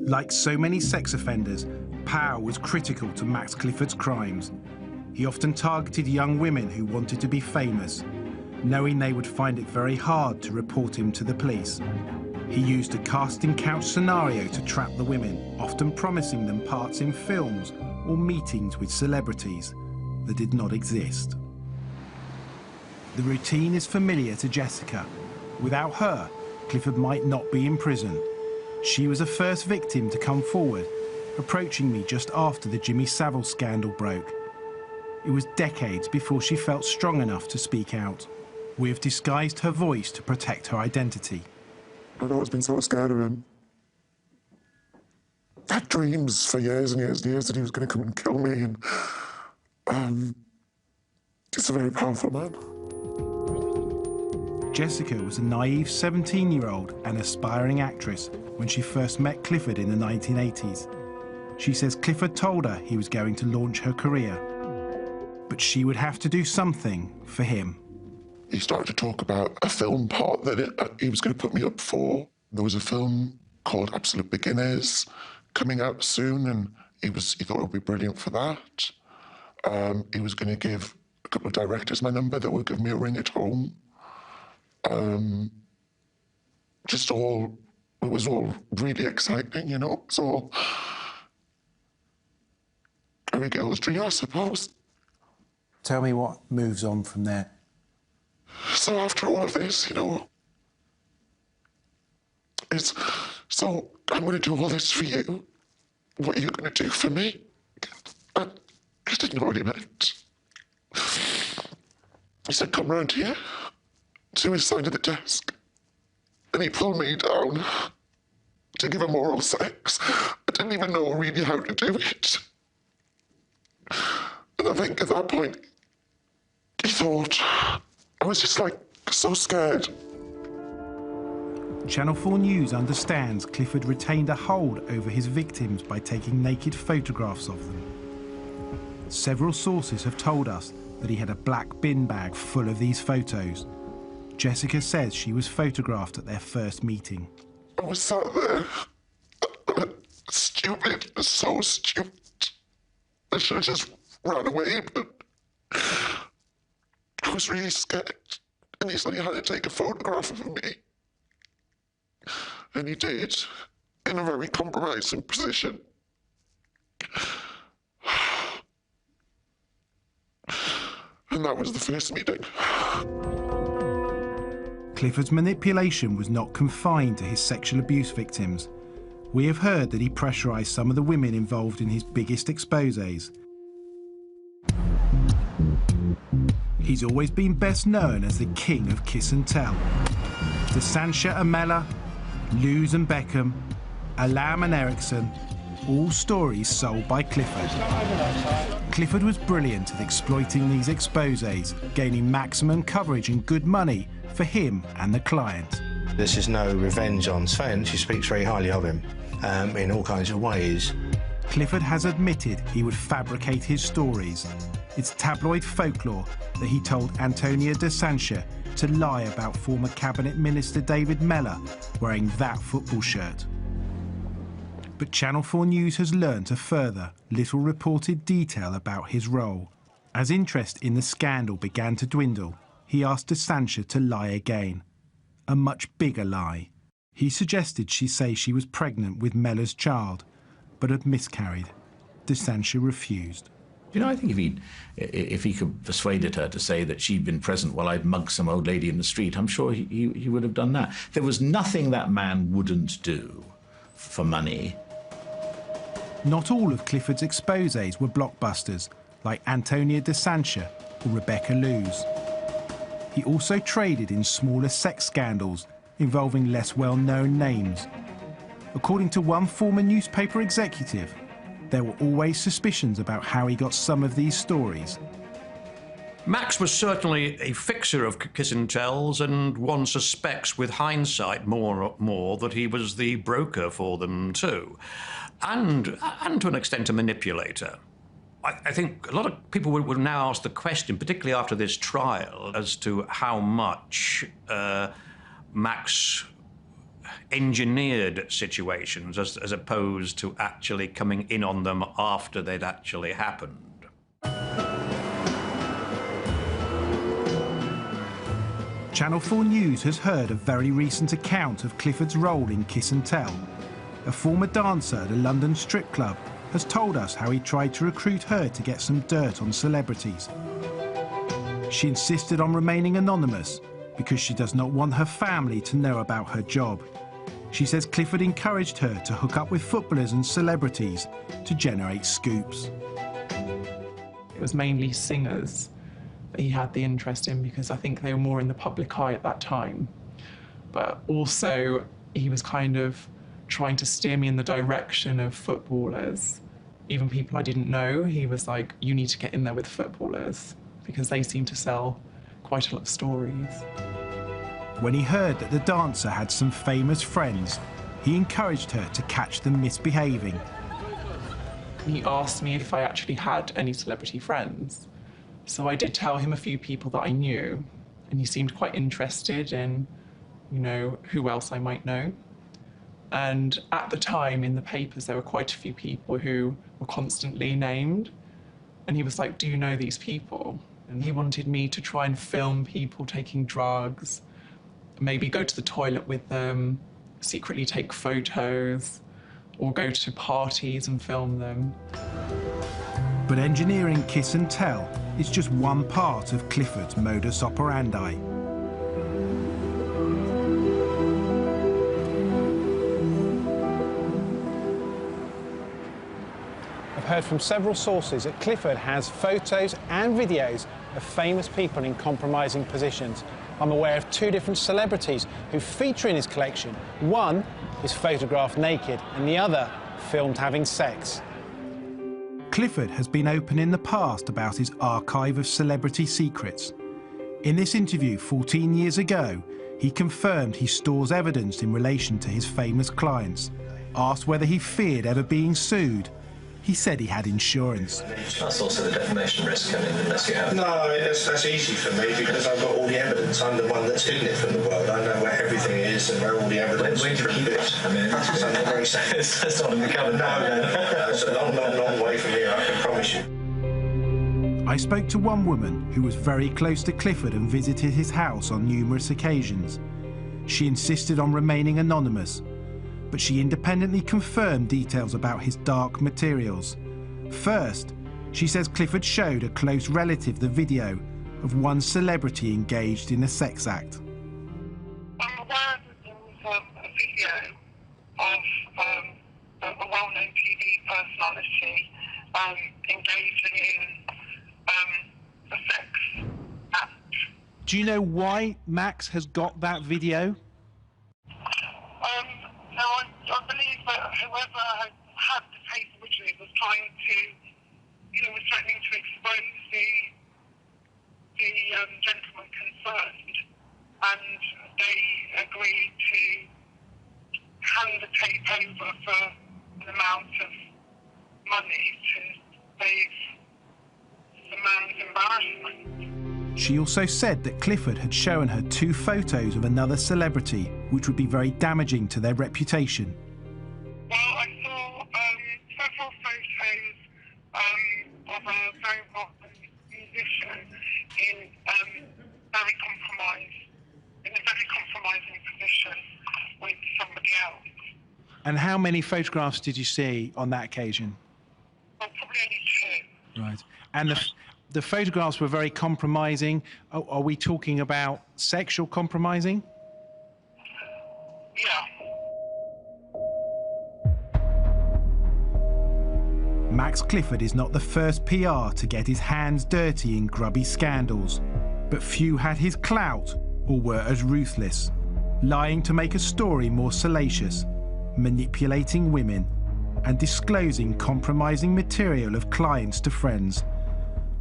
Like so many sex offenders, power was critical to Max Clifford's crimes. He often targeted young women who wanted to be famous, knowing they would find it very hard to report him to the police. He used a casting couch scenario to trap the women, often promising them parts in films or meetings with celebrities that did not exist. The routine is familiar to Jessica. Without her, Clifford might not be in prison. She was the first victim to come forward, approaching me just after the Jimmy Savile scandal broke. It was decades before she felt strong enough to speak out. We have disguised her voice to protect her identity. I'd always been so scared of him. I had dreams for years and years and years that he was going to come and kill me, and he's a very powerful man. Jessica was a naive 17-year-old and aspiring actress when she first met Clifford in the 1980s. She says Clifford told her he was going to launch her career, but she would have to do something for him. He started to talk about a film part that he was going to put me up for. There was a film called Absolute Beginners coming out soon, and he thought it would be brilliant for that. He was going to give a couple of directors my number that would give me a ring at home. It was all really exciting, you know. So, every girl's dream, I suppose. Tell me what moves on from there. So after all of this, you know, so I'm going to do all this for you. What are you going to do for me? And I didn't know what he meant. He said, come round here to his side of the desk. And he pulled me down to give him oral sex. I didn't even know really how to do it. And I think at that point, he thought, I was just like so scared. Channel 4 News understands Clifford retained a hold over his victims by taking naked photographs of them. Several sources have told us that he had a black bin bag full of these photos. Jessica says she was photographed at their first meeting. I was sat there, stupid, so stupid. I should have just ran away, but I was really scared. And he said he had to take a photograph of me. And he did, in a very compromising position. And that was the first meeting. Clifford's manipulation was not confined to his sexual abuse victims. We have heard that he pressurized some of the women involved in his biggest exposés. He's always been best known as the king of kiss and tell. DeSantia and Mella, Luz and Beckham, Alam and Erickson, all stories sold by Clifford. Clifford was brilliant at exploiting these exposés, gaining maximum coverage and good money for him and the client. This is no revenge on Sven. She speaks very highly of him in all kinds of ways. Clifford has admitted he would fabricate his stories. It's tabloid folklore that he told Antonia DeSantia to lie about former Cabinet Minister David Mella wearing that football shirt. But Channel 4 News has learned a further, little reported detail about his role. As interest in the scandal began to dwindle, he asked DeSantia to lie again. A much bigger lie. He suggested she say she was pregnant with Mella's child, but had miscarried. DeSantia refused. You know, I think if he could have persuaded her to say that she'd been present while I'd mugged some old lady in the street, I'm sure he would have done that. There was nothing that man wouldn't do for money. Not all of Clifford's exposés were blockbusters, like Antonia DeSantia or Rebecca Luz. He also traded in smaller sex scandals involving less well-known names. According to one former newspaper executive, there were always suspicions about how he got some of these stories. Max was certainly a fixer of kiss and tells, and one suspects with hindsight more that he was the broker for them too, and to an extent a manipulator. I think a lot of people would now ask the question, particularly after this trial, as to how much Max engineered situations as opposed to actually coming in on them after they'd actually happened. Channel 4 News has heard a very recent account of Clifford's role in Kiss and Tell. A former dancer at a London strip club has told us how he tried to recruit her to get some dirt on celebrities. She insisted on remaining anonymous because she does not want her family to know about her job. She says Clifford encouraged her to hook up with footballers and celebrities to generate scoops. It was mainly singers that he had the interest in because I think they were more in the public eye at that time. But also, he was kind of trying to steer me in the direction of footballers. Even people I didn't know, he was like, you need to get in there with footballers because they seem to sell quite a lot of stories. When he heard that the dancer had some famous friends, he encouraged her to catch them misbehaving. He asked me if I actually had any celebrity friends. So I did tell him a few people that I knew, and he seemed quite interested in, you know, who else I might know. And at the time in the papers, there were quite a few people who were constantly named. And he was like, do you know these people? And he wanted me to try and film people taking drugs, maybe go to the toilet with them, secretly take photos, or go to parties and film them. But engineering Kiss and Tell is just one part of Clifford's modus operandi. I've heard from several sources that Clifford has photos and videos of famous people in compromising positions. I'm aware of 2 different celebrities who feature in his collection. One is photographed naked and the other filmed having sex. Clifford has been open in the past about his archive of celebrity secrets. In this interview 14 years ago, he confirmed he stores evidence in relation to his famous clients. Asked whether he feared ever being sued, he said he had insurance. That's also the defamation risk, unless you have... No, that's easy for me because I've got all the evidence. I'm the one that's hidden it from the world. I know where everything is and where all the evidence is. Where do you keep it? I mean, that's something very safe. It's not in the cupboard. No, it's a long, long, long way from here, I can promise you. I spoke to one woman who was very close to Clifford and visited his house on numerous occasions. She insisted on remaining anonymous, but she independently confirmed details about his dark materials. First, she says Clifford showed a close relative the video of one celebrity engaged in a sex act. I'm aware that there was a video of a well-known TV personality engaging in a sex act. Do you know why Max has got that video? No, I believe that whoever had the tape originally was trying to, was threatening to expose the gentleman concerned, and they agreed to hand the tape over for an amount of money to save the man's embarrassment. She also said that Clifford had shown her 2 photos of another celebrity, which would be very damaging to their reputation. Well, I saw several photos of a very well-known musician in a very compromising position with somebody else. And how many photographs did you see on that occasion? Well, probably only 2. Right. And the photographs were very compromising. Are we talking about sexual compromising? Yeah. Max Clifford is not the first PR to get his hands dirty in grubby scandals, but few had his clout or were as ruthless, lying to make a story more salacious, manipulating women, and disclosing compromising material of clients to friends.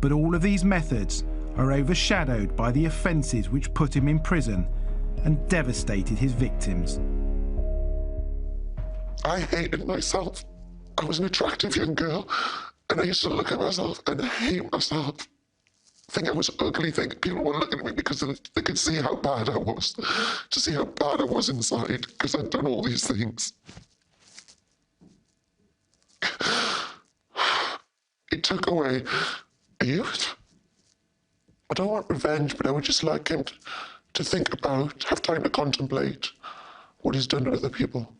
But all of these methods are overshadowed by the offences which put him in prison and devastated his victims. I hated myself. I was an attractive young girl, and I used to look at myself and hate myself. think I was ugly, think people were looking at me because they could see how bad I was, to see how bad I was inside, because I'd done all these things. It took away a youth. I don't want revenge, but I would just like him to think about, have time to contemplate what he's done to other people.